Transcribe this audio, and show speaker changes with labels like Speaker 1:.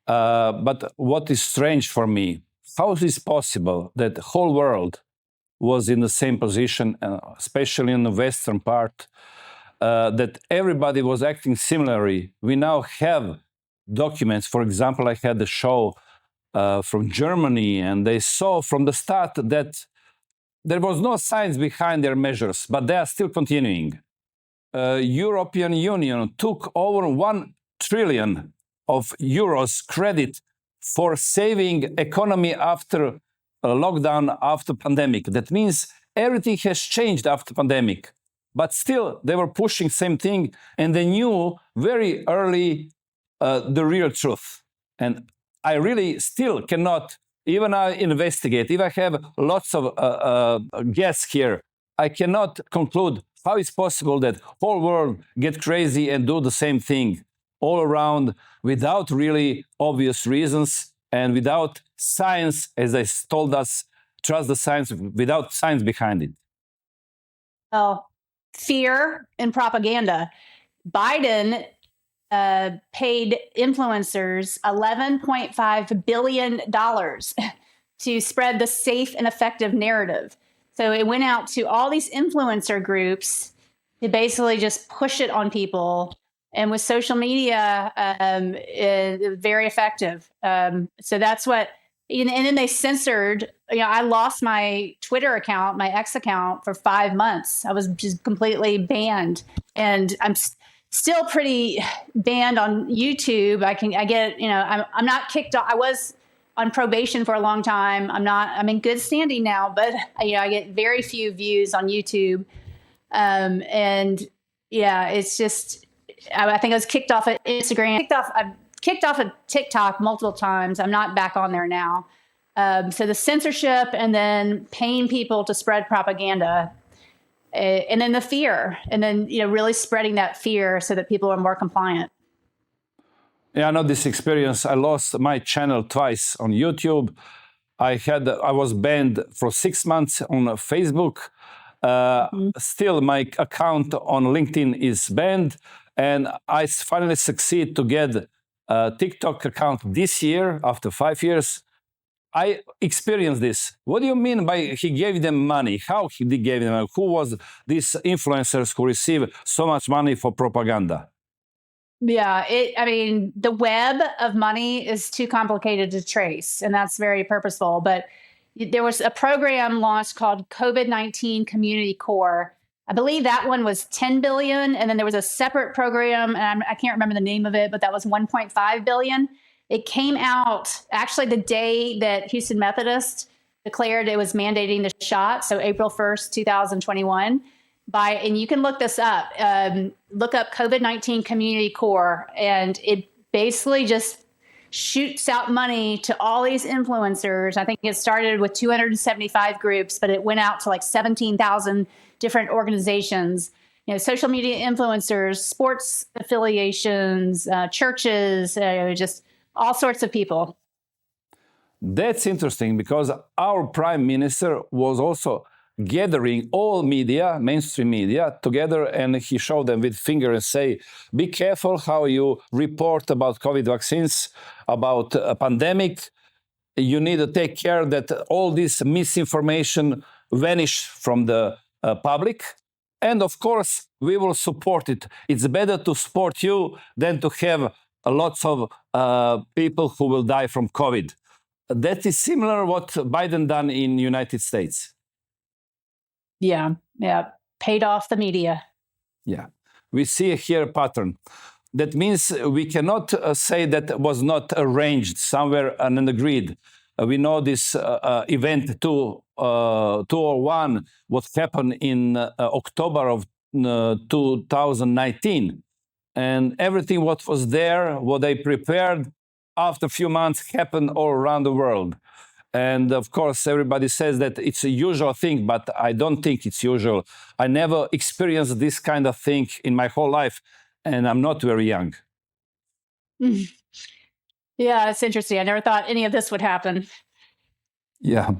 Speaker 1: But what is strange for me, how is it possible that the whole world was in the same position, especially in the western part, that everybody was acting similarly? We now have documents. For example, I had a show from Germany, and they saw from the start that there was no science behind their measures, but they are still continuing. European Union took over 1 trillion of euros credit for saving economy after lockdown, after pandemic. That means everything has changed after pandemic, but still they were pushing same thing, and they knew very early the real truth. And I really still cannot, even I investigate, if I have lots of guests here, I cannot conclude how it's possible that whole world get crazy and do the same thing all around without really obvious reasons and without science, as they told us, trust the science, without science behind it.
Speaker 2: Well, fear and propaganda. Biden paid influencers $11.5 billion to spread the safe and effective narrative. So it went out to all these influencer groups to basically just push it on people. And with social media, very effective. So that's what, and then they censored, I lost my Twitter account, my X account for 5 months. I was just completely banned. And I'm still pretty banned on YouTube. I'm not kicked off. I was on probation for a long time. I'm in good standing now, but I get very few views on YouTube. It's just, I think I was kicked off at Instagram. I've kicked off at TikTok multiple times. I'm not back on there now. So the censorship and then paying people to spread propaganda, and then the fear, and then really spreading that fear so that people are more compliant.
Speaker 1: Yeah, I know this experience. I lost my channel twice on YouTube. I was banned for 6 months on Facebook. Still, my account on LinkedIn is banned, and I finally succeed to get a TikTok account this year after 5 years. I experienced this. What do you mean by he gave them money? How he gave them money? Who was these influencers who received so much money for propaganda?
Speaker 2: Yeah, the web of money is too complicated to trace, and that's very purposeful. But there was a program launched called COVID-19 Community Core. I believe that one was 10 billion. And then there was a separate program, and I can't remember the name of it, but that was 1.5 billion. It came out actually the day that Houston Methodist declared it was mandating the shot. So April 1st, 2021. And you can look this up, look up COVID-19 Community Core, and it basically just shoots out money to all these influencers. I think it started with 275 groups, but it went out to like 17,000 different organizations, social media influencers, sports affiliations, churches, just all sorts of people.
Speaker 1: That's interesting because our prime minister was also gathering all media, mainstream media, together, and he showed them with finger and say, be careful how you report about COVID vaccines, about a pandemic. You need to take care that all this misinformation vanish from the public. And of course, we will support it. It's better to support you than to have lots of people who will die from COVID. That is similar what Biden done in United States.
Speaker 2: Yeah. Paid off the media.
Speaker 1: Yeah. We see here a pattern. That means we cannot say that was not arranged somewhere and agreed. We know this event 201, what happened in October of 2019. And everything what was there, what they prepared, after a few months happened all around the world. And of course, everybody says that it's a usual thing, but I don't think it's usual. I never experienced this kind of thing in my whole life, and I'm not very young.
Speaker 2: Yeah, it's interesting. I never thought any of this would happen.
Speaker 1: Yeah.